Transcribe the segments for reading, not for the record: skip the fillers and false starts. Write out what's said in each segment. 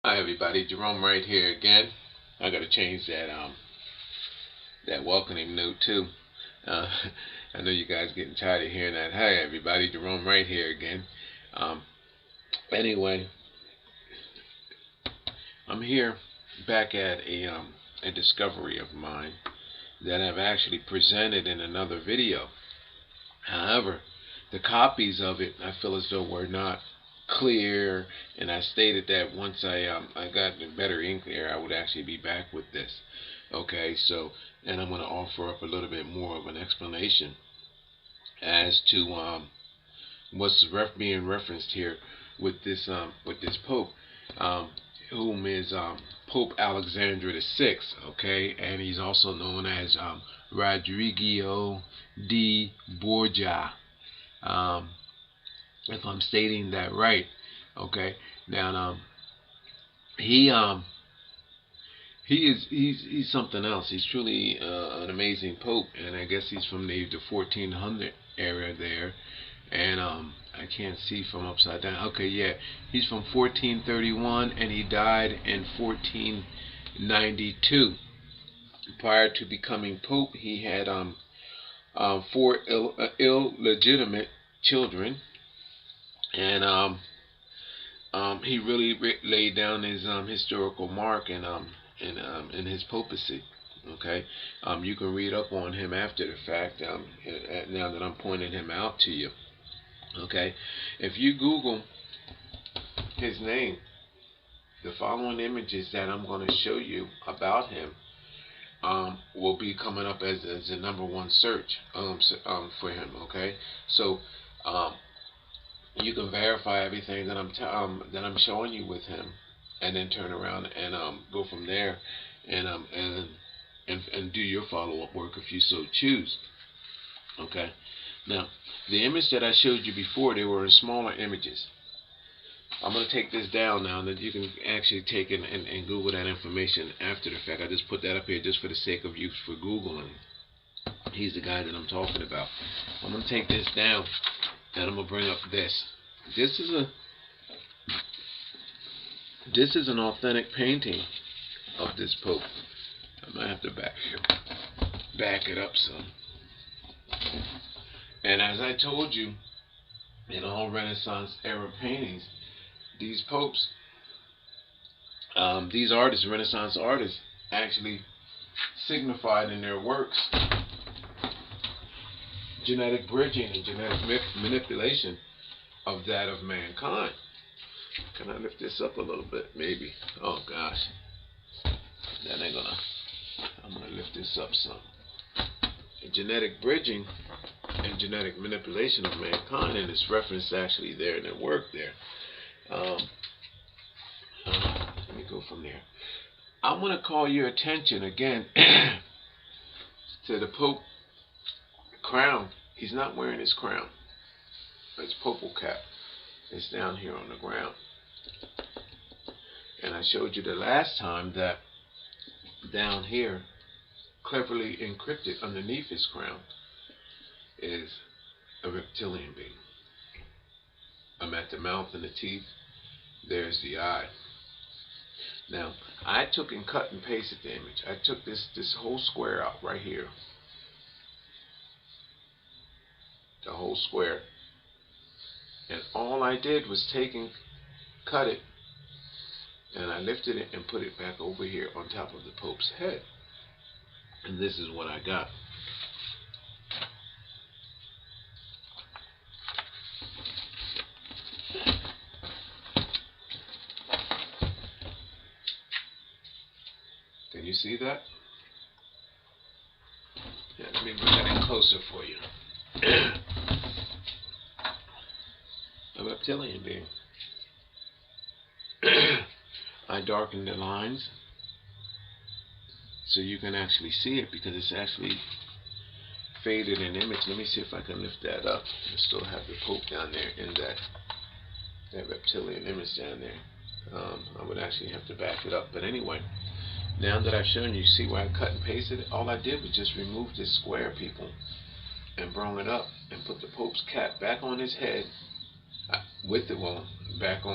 Hi everybody, Gerone Wright here again. I gotta change that welcoming note too. Uh, I know you guys getting tired of hearing that. Hi everybody, Gerone Wright here again. Anyway, I'm here back at a discovery of mine that I've actually presented in another video. However, the copies of it I feel as though were not clear, and I stated that once I got better ink there, I would actually be back with this. Okay, so, and I'm going to offer up a little bit more of an explanation as to what's being referenced here with this Pope, whom is Pope Alexander VI. Okay, and he's also known as Rodrigo de Borgia. If I'm stating that right. Okay. Now, he's something else. He's truly an amazing pope, and I guess he's from the 1400 era there. And I can't see from upside down. Okay, yeah, he's from 1431, and he died in 1492. Prior to becoming pope, he had 4 illegitimate children. And he really laid down his historical mark in his papacy. Okay, you can read up on him after the fact. Now that I'm pointing him out to you. Okay, if you Google his name, the following images that I'm going to show you about him will be coming up as the #1 search for him. Okay, so. You can verify everything that I'm showing you with him, and then turn around and go from there, and do your follow-up work if you so choose. Okay. Now, the image that I showed you before, they were in smaller images. I'm going to take this down now, that you can actually take it and Google that information after the fact. I just put that up here just for the sake of use for Googling. He's the guy that I'm talking about. I'm going to take this down, and I'm gonna bring up this. This is an authentic painting of this Pope. I might have to back it up some. And as I told you, in all Renaissance era paintings, these popes, these artists, Renaissance artists, actually signified in their works genetic bridging and genetic manipulation of that of mankind. Can I lift this up a little bit? Maybe. Oh gosh. That ain't gonna. I'm gonna lift this up some. Genetic bridging and genetic manipulation of mankind, and it's referenced actually there in their work there. Let me go from there. I'm gonna call your attention again to the Pope crown. He's not wearing his crown. His purple cap is down here on the ground. And I showed you the last time that down here, cleverly encrypted underneath his crown, is a reptilian being. I'm at the mouth and the teeth. There's the eye. Now, I took and cut and pasted the image. I took this whole square out right here. The whole square, and all I did was cut it, and I lifted it and put it back over here on top of the Pope's head, and this is what I got. Can you see that? Yeah, let me bring that in closer for you. A reptilian being. I darkened the lines so you can actually see it, because it's actually faded in image. Let me see if I can lift that up. I still have the Pope down there in that reptilian image down there. I would actually have to back it up, but anyway, now that I've shown you, see where I cut and pasted it? All I did was just remove this square, people, and brought it up and put the Pope's cap back on his head with the back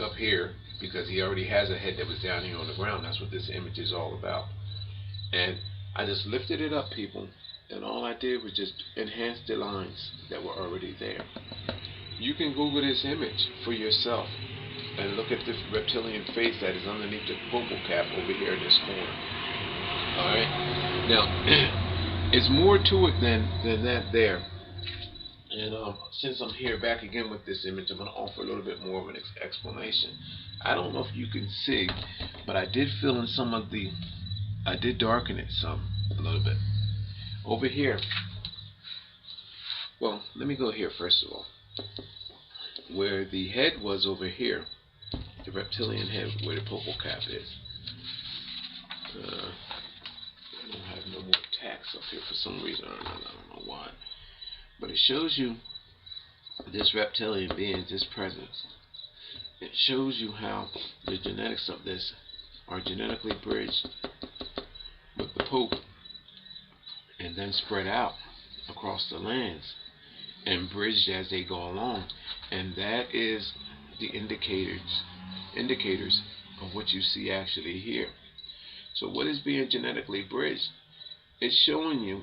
up here because he already has a head that was down here on the ground. That's what this image is all about. And I just lifted it up, people, and all I did was just enhance the lines that were already there. You can Google this image for yourself and look at the reptilian face that is underneath the vocal cap over here in this corner. Alright? Now, it's more to it than that there. And since I'm here back again with this image, I'm going to offer a little bit more of an explanation. I don't know if you can see, but I did fill in some of the, I did darken it a little bit. Over here, well, let me go here first of all. Where the head was over here, the reptilian head, where the purple cap is. I don't have no more text up here for some reason. I don't know why. But it shows you this reptilian being, this presence. It shows you how the genetics of this are genetically bridged with the Pope and then spread out across the lands and bridged as they go along. And that is the indicators of what you see actually here. So what is being genetically bridged? It's showing you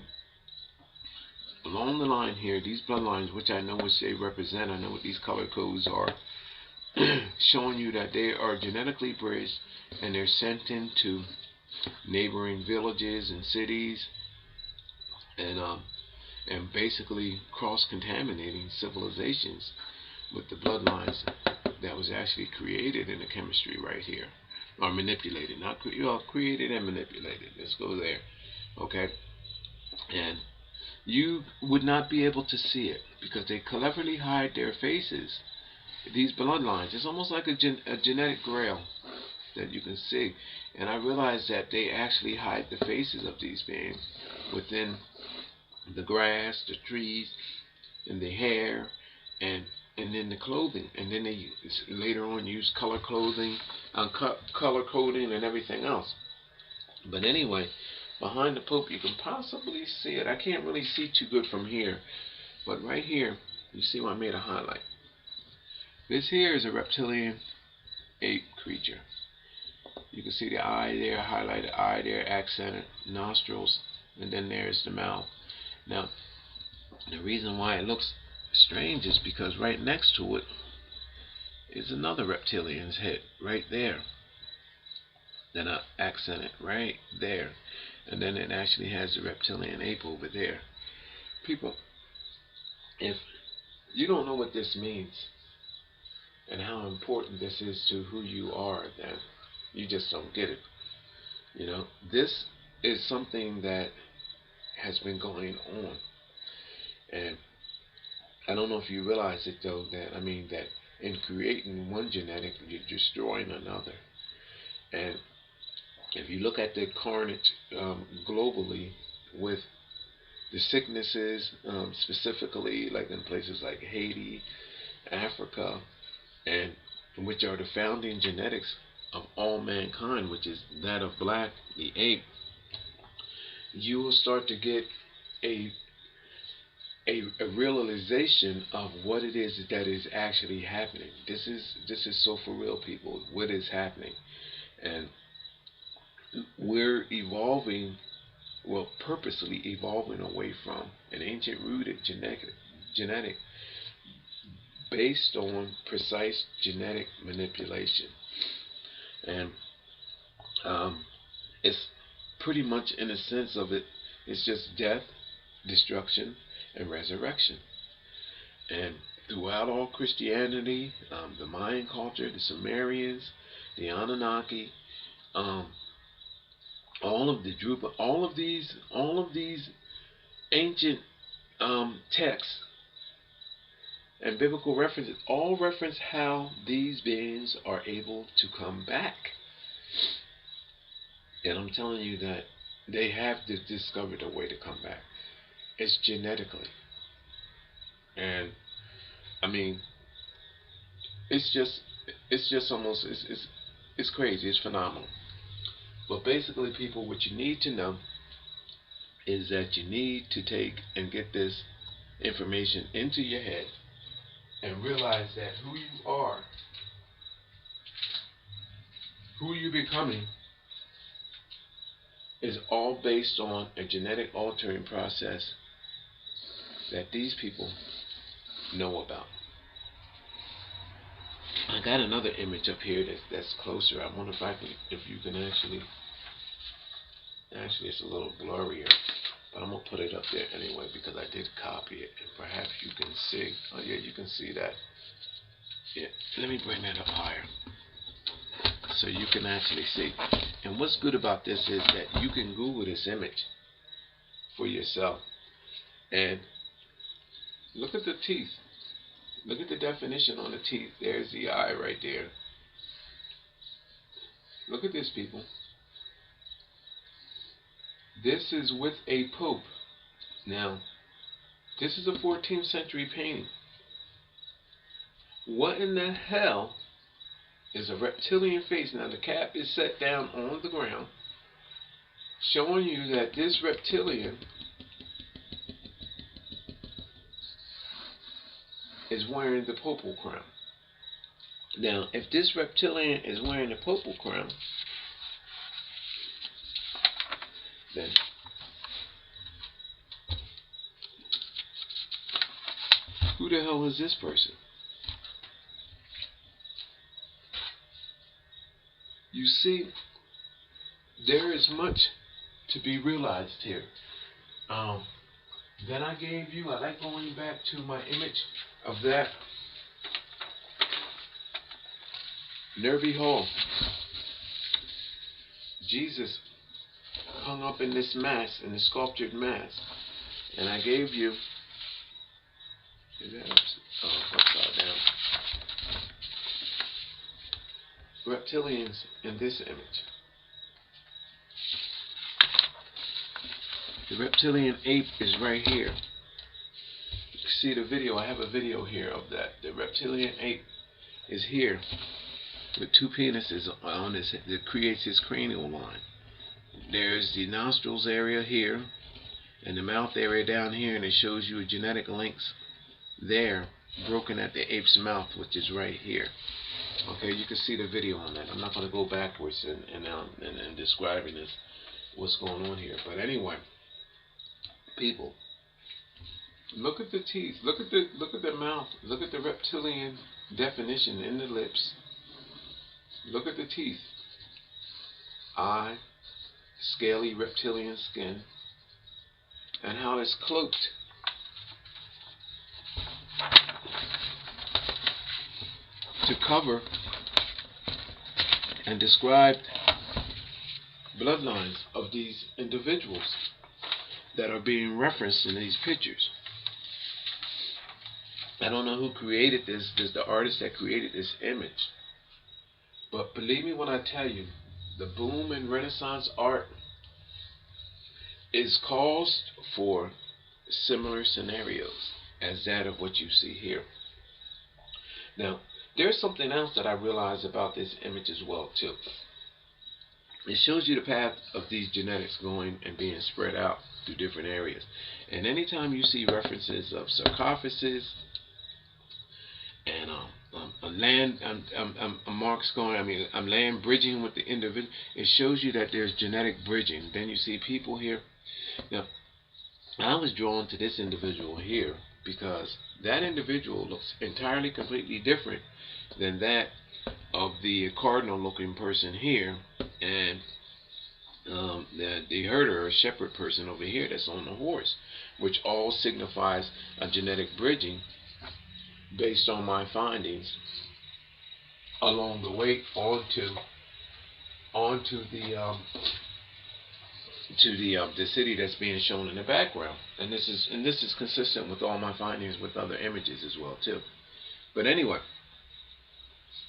along the line here, these bloodlines, which I know what they represent, I know what these color codes are, showing you that they are genetically bridged and they're sent into neighboring villages and cities and basically cross-contaminating civilizations with the bloodlines that was actually created in the chemistry right here, or manipulated, not created and manipulated. Let's go there, okay? And you would not be able to see it because they cleverly hide their faces. These bloodlines, it's almost like a genetic grail that you can see. And I realized that they actually hide the faces of these beings within the grass, the trees, and the hair, and then the clothing. And then they later on use color clothing, color coding, and everything else. But anyway, behind the Pope, you can possibly see it. I can't really see too good from here, but right here, you see where I made a highlight. This here is a reptilian ape creature. You can see the eye there, highlighted eye there, accented, nostrils, and then there's the mouth. Now, the reason why it looks strange is because right next to it is another reptilian's head, right there. Then I accent it right there. And then it actually has the reptilian ape over there. People, if you don't know what this means and how important this is to who you are, then you just don't get it. You know, this is something that has been going on. And I don't know if you realize it though, that in creating one genetic, you're destroying another. And if you look at the carnage globally with the sicknesses, specifically like in places like Haiti, Africa, and which are the founding genetics of all mankind, which is that of black, the ape, you will start to get a realization of what it is that is actually happening. This is so for real, people. What is happening? And we're evolving, well, purposely evolving away from an ancient rooted genetic based on precise genetic manipulation. And it's pretty much, in a sense of it, it's just death, destruction, and resurrection. And throughout all Christianity, the Mayan culture, the Sumerians, the Anunnaki, all of the Drupa, all of these ancient texts and biblical references all reference how these beings are able to come back. And I'm telling you that they have discovered a way to come back. It's genetically. And it's just almost, it's crazy, it's phenomenal. But basically, people, what you need to know is that you need to take and get this information into your head and realize that who you are who you're becoming is all based on a genetic altering process that these people know about. I got another image up here that's closer. I wonder if you can actually it's a little blurrier, but I'm gonna put it up there anyway because I did copy it, and perhaps you can see. Oh yeah, you can see that. Yeah, let me bring that up higher so you can actually see. And what's good about this is that you can Google this image for yourself and look at the teeth. Look at the definition on the teeth. There's the eye right there. Look at this, people. This is with a pope. Now, this is a 14th century painting. What in the hell is a reptilian face? Now, the cap is set down on the ground, showing you that this reptilian is wearing the papal crown. Now, if this reptilian is wearing the papal crown, then who the hell is this person? You see, there is much to be realized here. That I gave you, I like going back to my image of that Nervy Hall. Jesus hung up in this mask, in the sculptured mask. And I gave you, is that upside down? Reptilians in this image. The reptilian ape is right here. You can see the video. I have a video here of that. The reptilian ape is here with two penises on his head that creates his cranial line. There's the nostrils area here and the mouth area down here, and it shows you genetic links there broken at the ape's mouth, which is right here. Okay, you can see the video on that. I'm not going to go backwards and describing this, what's going on here. But anyway, people, look at the teeth, look at the mouth, look at the reptilian definition in the lips. Look at the teeth, eye, scaly reptilian skin, and how it's cloaked. To cover and describe bloodlines of these individuals that are being referenced in these pictures. I don't know who created this. There's the artist that created this image. But believe me when I tell you, the boom in Renaissance art is caused for similar scenarios as that of what you see here. Now, there's something else that I realized about this image as well too. It shows you the path of these genetics going and being spread out through different areas. And anytime you see references of sarcophagus and I'm land bridging with the individual, it shows you that there's genetic bridging. Then you see people here. Now, I was drawn to this individual here because that individual looks entirely completely different than that of the cardinal looking person here and the herder or shepherd person over here that's on the horse, which all signifies a genetic bridging based on my findings along the way onto the city that's being shown in the background. And this is consistent with all my findings with other images as well too. But anyway,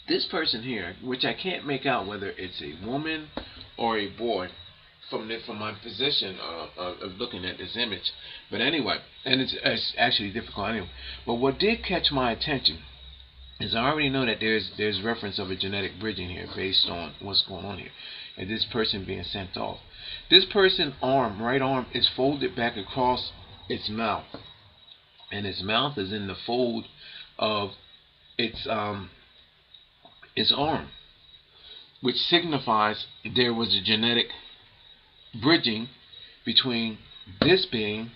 this person here, which I can't make out whether it's a woman or a boy from my position of looking at this image. But anyway, and it's actually difficult anyway. But what did catch my attention is I already know that there's reference of a genetic bridging here based on what's going on here, and this person being sent off. This person's right arm is folded back across its mouth, and its mouth is in the fold of its arm, which signifies there was a genetic bridging between this being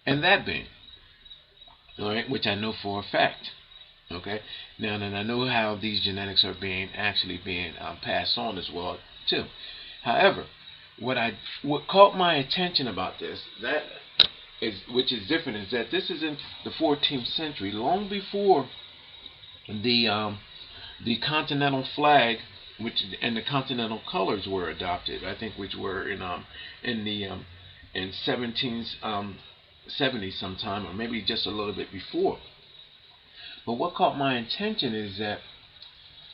and that being. All right, which I know for a fact. Okay, now then I know how these genetics are actually being passed on as well too. However, what caught my attention about this, which is different, is that this is in the 14th century, long before the continental flag, and the continental colors were adopted. I think which were in 1770 sometime, or maybe just a little bit before. But what caught my attention is that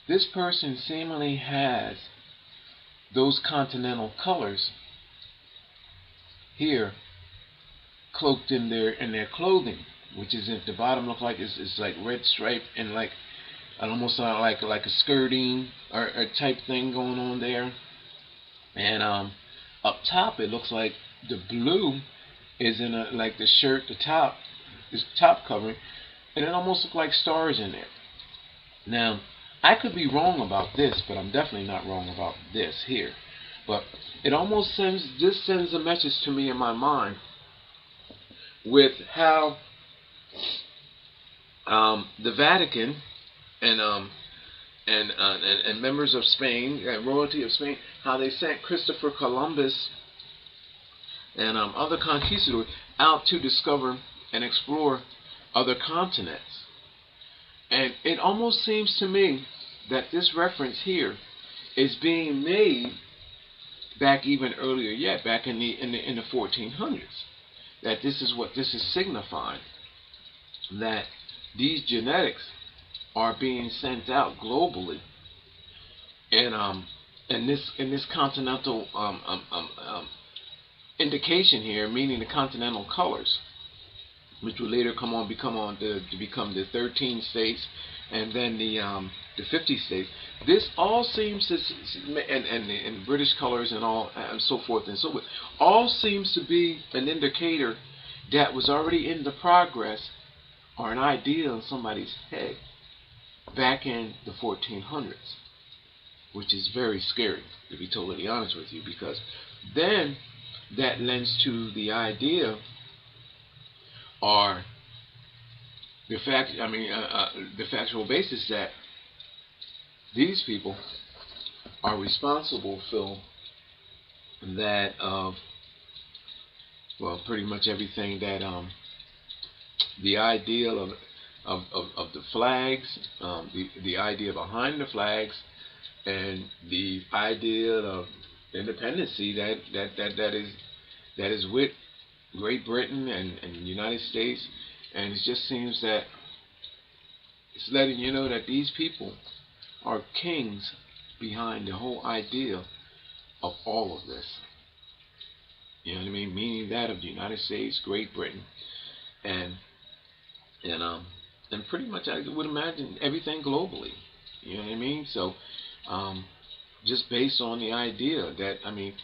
this person seemingly has those continental colors here cloaked in their clothing, which is at the bottom. Look like it's like red stripe and like almost like a skirting or type thing going on there. And up top it looks like the blue is in like the shirt, the top covering, and it almost looks like stars in there. Now, I could be wrong about this, but I'm definitely not wrong about this here. But it almost sends a message to me in my mind with how the Vatican and members of Spain, royalty of Spain, how they sent Christopher Columbus and other conquistadors out to discover and explore other continents. And it almost seems to me that this reference here is being made back even earlier yet, back in the 1400s. That this is what this is signifying, that these genetics are being sent out globally, and this continental indication here, meaning the continental colors, which will later become the 13 states, and then the 50 states. This all seems to, and British colors and all, and so forth and so on, all seems to be an indicator that was already in the progress or an idea in somebody's head back in the 1400s, which is very scary, to be totally honest with you, because then that lends to the idea, or the factual basis, that these people are responsible for that of, well, pretty much everything that the ideal of the flags, the idea behind the flags, and the idea of independency that is with Great Britain and the United States. And it just seems that it's letting you know that these people are kings behind the whole idea of all of this. You know what I mean? Meaning that of the United States, Great Britain, and pretty much I would imagine everything globally. You know what I mean? So just based on the idea that, I mean,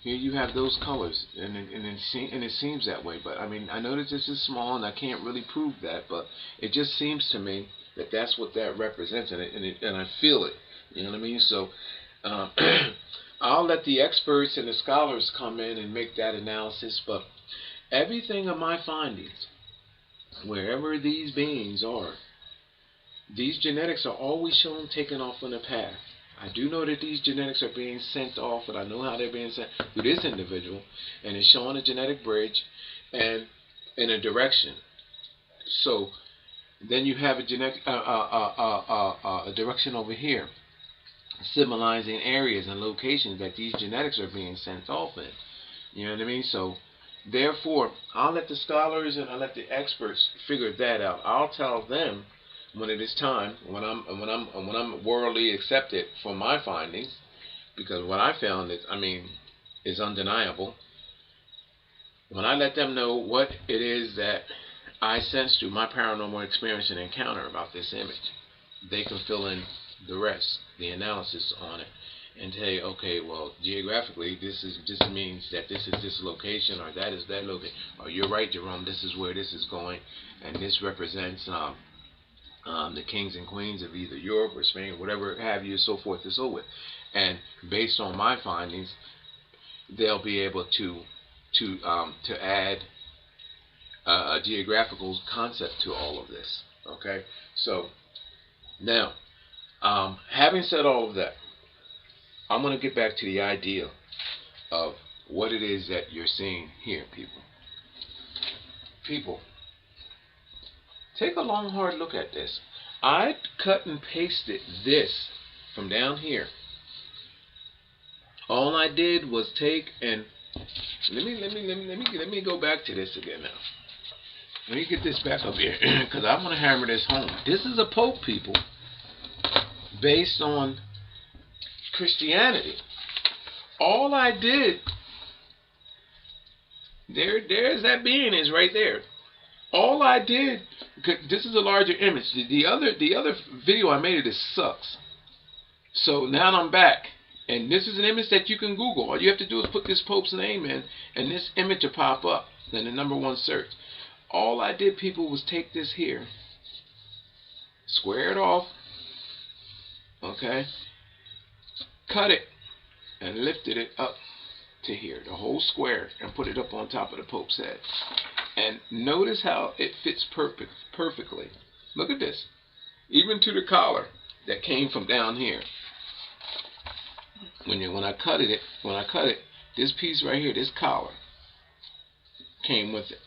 here you have those colors, and it seems that way. But I mean, I know that this is small, and I can't really prove that, but it just seems to me that that's what that represents, and I feel it. You know what I mean? So I'll let the experts and the scholars come in and make that analysis. But everything of my findings, wherever these beings are, these genetics are always shown taken off on the path. I do know that these genetics are being sent off, and I know how they're being sent to this individual, and it's showing a genetic bridge and in a direction. So then you have a genetic a direction over here, symbolizing areas and locations that these genetics are being sent off in. You know what I mean? So therefore, I'll let the scholars and I'll let the experts figure that out. I'll tell them when it is time, when I'm worldly accepted for my findings, because what I found is undeniable. When I let them know what it is that I sense through my paranormal experience and encounter about this image, they can fill in the rest, the analysis on it, and say, okay, well, geographically, this means that this is this location, or that is that location, or you're right, Jerome, this is where this is going, and this represents the kings and queens of either Europe or Spain, or whatever have you, so forth and so on. and based on my findings, they'll be able to add a geographical concept to all of this. Okay, so now, having said all of that, I'm going to get back to the idea of what it is that you're seeing here, people. People, take a long, hard look at this. I cut and pasted this from down here. All I did was take and let me go back to this again now. Let me get this back up here because I want to hammer this home. This is a Pope, people, based on Christianity. All I did, there's that being is right there. All I did, this is a larger image. The other video I made of this sucks. So now I'm back, and this is an image that you can Google. All you have to do is put this Pope's name in, and this image will pop up. Then the #1 search. All I did, people, was take this here, square it off, okay, cut it, and lifted it up to here, the whole square, and put it up on top of the Pope's head. And notice how it fits perfectly. Look at this, even to the collar that came from down here. When I cut it, this piece right here, this collar, came with it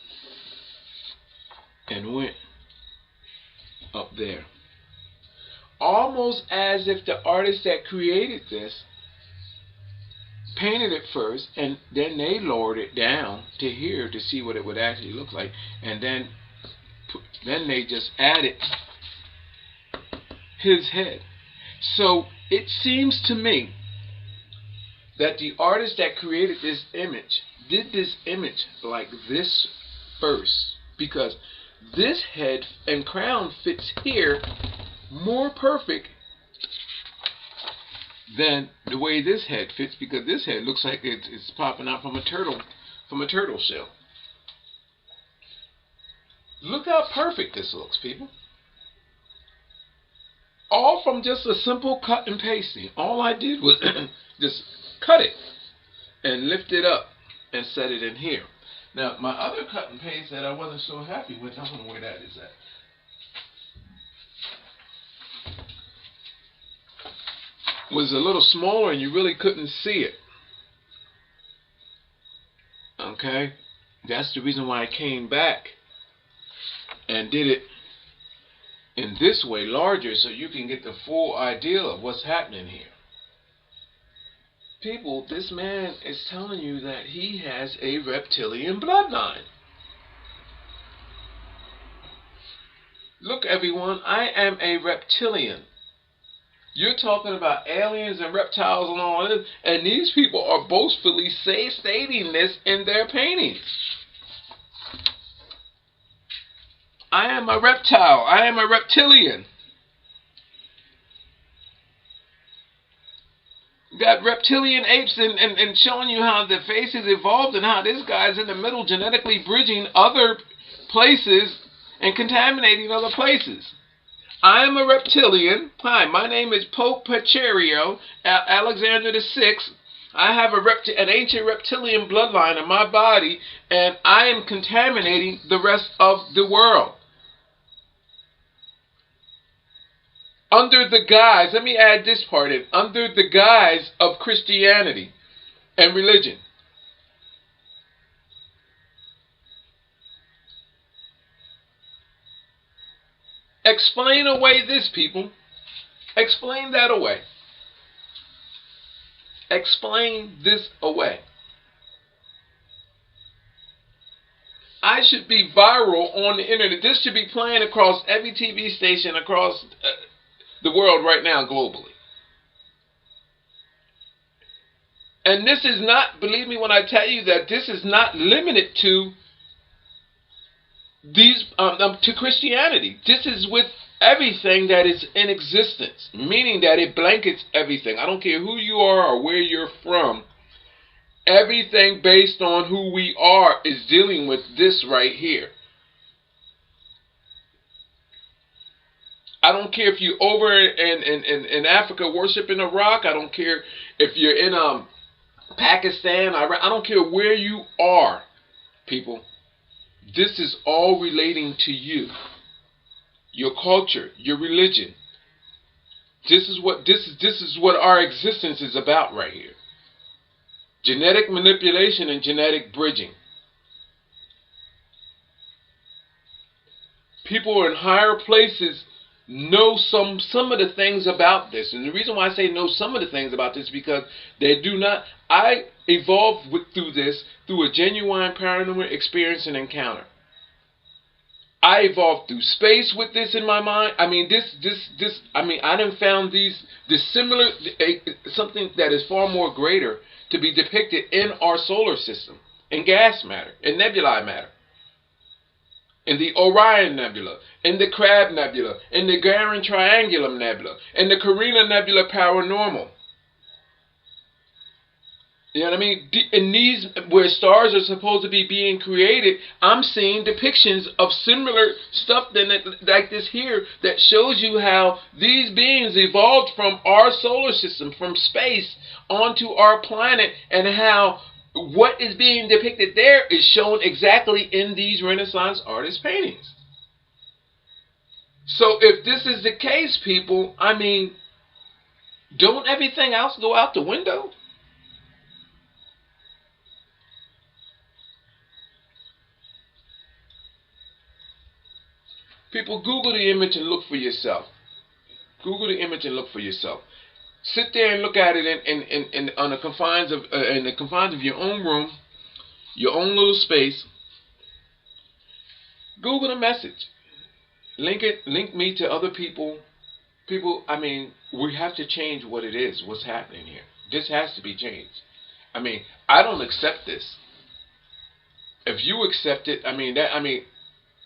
and went up there. Almost as if the artist that created this painted it first, and then they lowered it down to here to see what it would actually look like, and then they just added his head. So it seems to me that the artist that created this image did this image like this first, because this head and crown fits here more perfect than the way this head fits, because this head looks like it's popping out from a turtle shell. Look how perfect this looks, people. All from just a simple cut and pasting. All I did was just cut it and lift it up and set it in here. Now, my other cut and paste that I wasn't so happy with, I don't know where that is at. Was a little smaller and you really couldn't see it. Okay? That's the reason why I came back and did it in this way, larger, so you can get the full idea of what's happening here. People, this man is telling you that he has a reptilian bloodline. Look, everyone, I am a reptilian. You're talking about aliens and reptiles and all this, and these people are boastfully stating this in their paintings. I am a reptile. I am a reptilian. Got reptilian apes and showing you how the faces evolved and how this guy's in the middle genetically bridging other places and contaminating other places. I am a reptilian. Hi, my name is Pope Pinturiccihio, Alexander VI. I have an ancient reptilian bloodline in my body, and I am contaminating the rest of the world. Under the guise, let me add this part in, under the guise of Christianity and religion. Explain away this, people. Explain that away. Explain this away. I should be viral on the internet. This should be playing across every TV station across the world right now, globally. And this is not, believe me when I tell you that this is not limited to these to Christianity. This is with everything that is in existence, meaning that it blankets everything. I don't care who you are or where you're from. Everything based on who we are is dealing with this right here. I don't care if you're over in Africa worshiping a rock. I don't care if you're in Pakistan. I don't care where you are, people. This is all relating to you, your culture, your religion. This is what our existence is about right here. Genetic manipulation and genetic bridging. People in higher places know some of the things about this. And the reason why I say know some of the things about this is because they do not. I evolved through this through a genuine paranormal experience and encounter. I evolved through space with this in my mind. I mean, I done found this similar, something that is far more greater to be depicted in our solar system, in gas matter, in nebulae matter, in the Orion Nebula, in the Crab Nebula, in the Gerone Triangulum Nebula, in the Carina Nebula Paranormal. You know what I mean? In these, where stars are supposed to be being created, I'm seeing depictions of similar stuff like this here that shows you how these beings evolved from our solar system, from space, onto our planet, and how what is being depicted there is shown exactly in these Renaissance artist paintings. So if this is the case, people, I mean, don't everything else go out the window? People, Google the image and look for yourself. Google the image and look for yourself. Sit there and look at it in the confines of your own room, your own little space. Google the message. Link me to other people. People, I mean, we have to change what it is, what's happening here. This has to be changed. I mean, I don't accept this. If you accept it,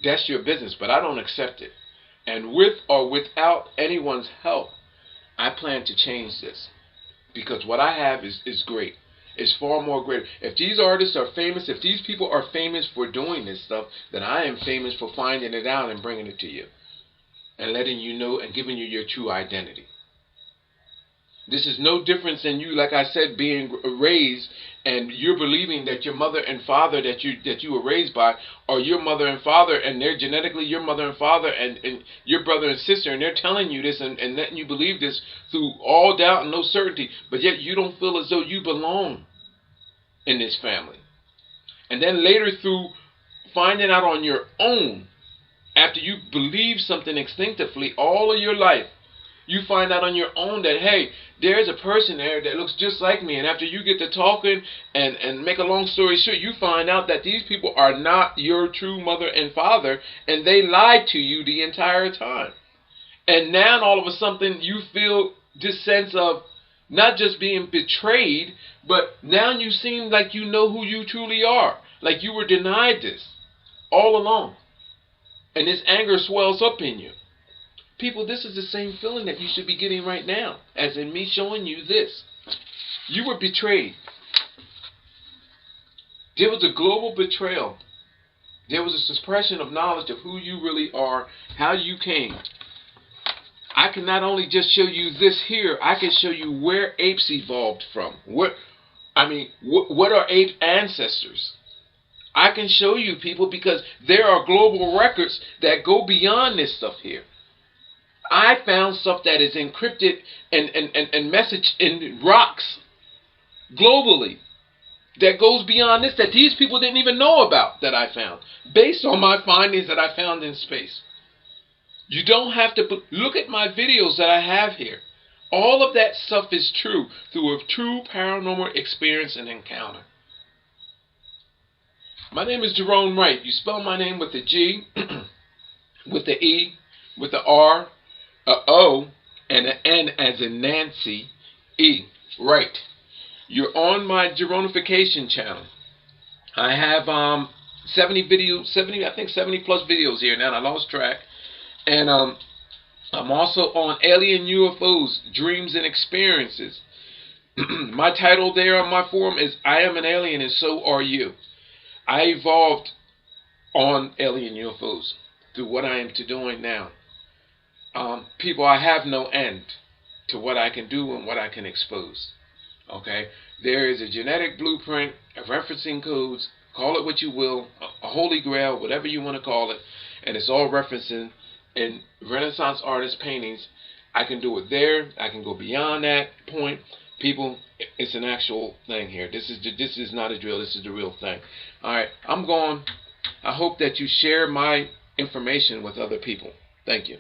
that's your business, but I don't accept it. And with or without anyone's help, I plan to change this. Because what I have is great. It's far more great. If these artists are famous, if these people are famous for doing this stuff, then I am famous for finding it out and bringing it to you. And letting you know and giving you your true identity. This is no difference than you, like I said, being raised and you're believing that your mother and father that you were raised by are your mother and father, and they're genetically your mother and father and your brother and sister, and they're telling you this and letting you believe this through all doubt and no certainty, but yet you don't feel as though you belong in this family. And then later, through finding out on your own, after you believe something instinctively all of your life, you find out on your own that, hey, there's a person there that looks just like me. And after you get to talking and make a long story short, you find out that these people are not your true mother and father, and they lied to you the entire time. And now all of a sudden you feel this sense of not just being betrayed, but now you seem like you know who you truly are. Like you were denied this all along. And this anger swells up in you. People, this is the same feeling that you should be getting right now, as in me showing you this. You were betrayed. There was a global betrayal. There was a suppression of knowledge of who you really are, how you came. I can not only just show you this here, I can show you where apes evolved from. What are ape ancestors? I can show you, people, because there are global records that go beyond this stuff here. I found stuff that is encrypted and messaged in rocks globally that goes beyond this, that these people didn't even know about, that I found, based on my findings that I found in space. You don't have to look at my videos that I have here. All of that stuff is true through a true paranormal experience and encounter. My name is Gerone Wright. You spell my name with the G, with the E, with the R, a O, and an N as in Nancy, E, Wright. You're on my Geronification channel. I have 70 plus videos here now. I lost track. And I'm also on Alien UFOs, Dreams and Experiences. My title there on my forum is I Am an Alien and So Are You. I evolved on alien UFOs through what I am doing now. people, I have no end to what I can do and what I can expose. Okay, there is a genetic blueprint, a referencing codes, call it what you will, a holy grail, whatever you want to call it, and it's all referencing in Renaissance artist paintings. I can do it there. I can go beyond that point. People, it's an actual thing here. This is not a drill. This is the real thing. All right, I'm gone. I hope that you share my information with other people. Thank you.